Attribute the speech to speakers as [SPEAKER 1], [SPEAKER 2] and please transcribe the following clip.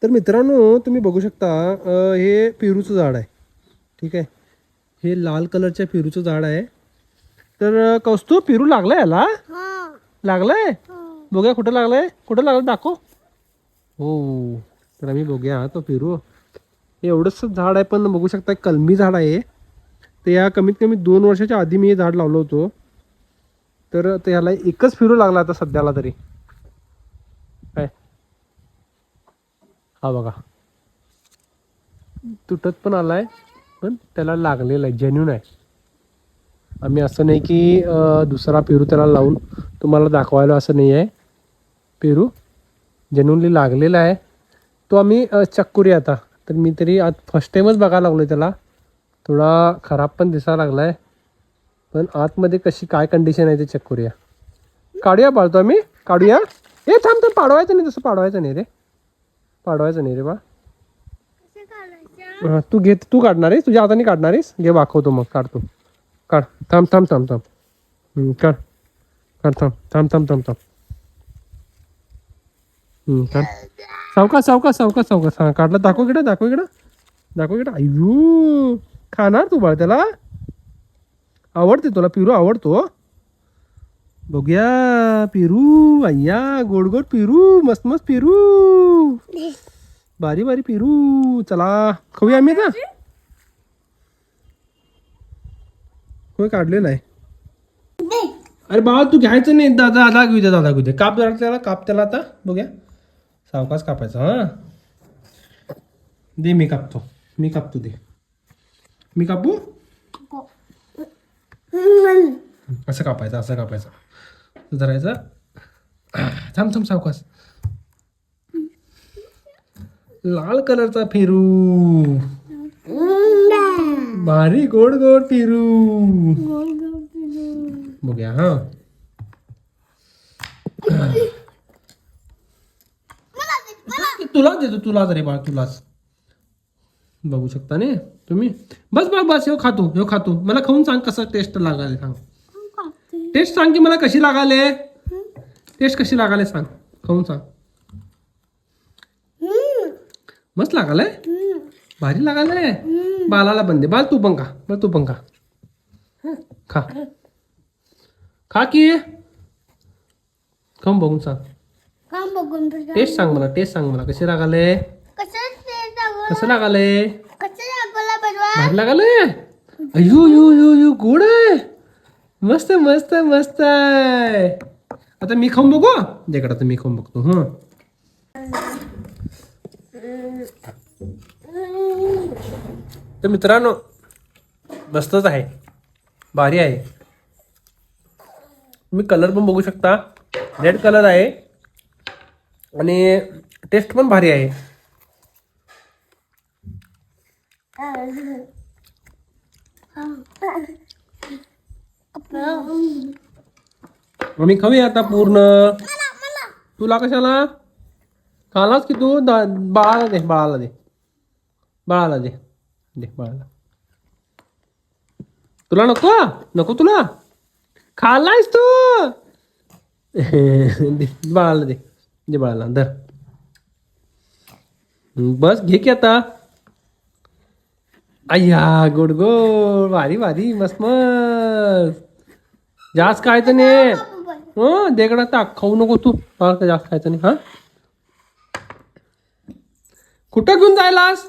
[SPEAKER 1] तर मित्रांनो तुम्ही बघू शकता हे पेरूचं झाड आहे. ठीक आहे, हे लाल कलरच्या पेरूचं झाड आहे. तर कौस्तुभ पेरू लागलाय याला? लागलाय? बघूया कुठं लागलाय, कुठं लागलं दाखव. हो, तर आम्ही बघूया तो पेरू. हे एवढंच झाड आहे पण बघू शकता कलमी झाड आहे. ते या कमीत कमी 2 वर्षाच्या आधी मी हे झाड लावलं होतं. तर त्याला एकच पेरू लागला आता सध्याला तरी. काय हा बघा, तुटत पण आलाय पण त्याला लागलेला आहे, जेन्युन आहे. आम्ही असं नाही की दुसरा पेरू त्याला लावून तुम्हाला दाखवायला असं नाही आहे. पेरू जेन्युनली लागलेला आहे. तो आम्ही चेक करूया आता. तर मी तरी आज फर्स्ट टाईमच बघायला लागलो आहे त्याला. थोडा खराब पण दिसायला लागला आहे, पण आतमध्ये कशी काय कंडिशन आहे ते चेक करूया. काढूया बाळतो आम्ही, काढूया. हे थांब थांब, पाडवायचं नाही तसं, पाडवायचं नाही रे, पाडवायचं नाही रे बा. हां तू घे, तू काढणार आहेस, तुझ्या हाताने काढणार आहेस, घे दाखवतो मग, काढतो. काढ, थांब थांब थांब थांब, काढ काढ, थांब थांब थांब थांब थांब, काढ. सावकाश सावकाश सावकाश सावकाश. हां काढलं, दाखव इकडं, दाखव इकडं, दाखव इकडं. अय्यू, खाणार तू बाळ त्याला? आवडते तुला पेरू, आवडतो? बघूया पेरू. अय्या, गोड गोड पेरू, मस्त मस्त पेरू, बारी बारी पेरू. चला खाऊया आम्ही आता. होय काढलेला आहे. अरे बाबा तू घ्यायचं नाही, दादा दादा घेऊ दे, दादा घेऊ दे. काप जरा त्याला, काप त्याला आता, बघूया. सावकाश कापायचा. हां दे, मी कापतो, मी कापतो, दे मी कापू. असं कापायचं, असं कापायचं, धरायचं. थांब थांब, सावकाश. लाल कलरचा पेरू, भारी गोड गोड पेरू. बघूया. हा तुला देतो, तुला तरी बाळ, तुलाच. बघू शकता ने तुम्ही. बस बस बस, ह्यो खातो, ह्यो खातो. मला खाऊन सांग कसं टेस्ट लागाले, सांग. टेस्ट सांग की मला कशी लागाले, टेस्ट कशी लागाले सांग, खाऊन सांग. मस्त लागाले, भारी लागाले. बालाला पण दे, बाल तू पण खा, बाल तू पण खा. खा खा की, खाऊन बघून सांग. टेस्ट सांग मला, टेस्ट सांग मला कशी लागाले, कसं लागाले, भारी लागाले. अयो यो यो यो, गोड आहे, मस्त मस्त मस्त आहे. आता मी खाऊन बघू, देकडा तर मी खाऊन बघतो. हं तर मित्रांनो मस्तच आहे, भारी आहे. तुम्ही कलर पण बघू शकता, रेड कलर आहे आणि टेस्ट पण भारी आहे. आम्ही खाऊया आता पूर्ण. तुला कशाला खालास की तू, बाळाला दे, बाळाला दे, बाळाला दे, दे बाळाला. तुला नको, नको तुला, खालायस तू. दे बाळाला, दे दे बाळाला, धर. बस घे की आता. अय्या, गोड गोड, भारी भारी, मस्त मस्त. जास्त खायचं नाही. हो देकडा टाक, खाऊ नको तू, जास्त खायचं नाही. हा कुठं घेऊन जायलास?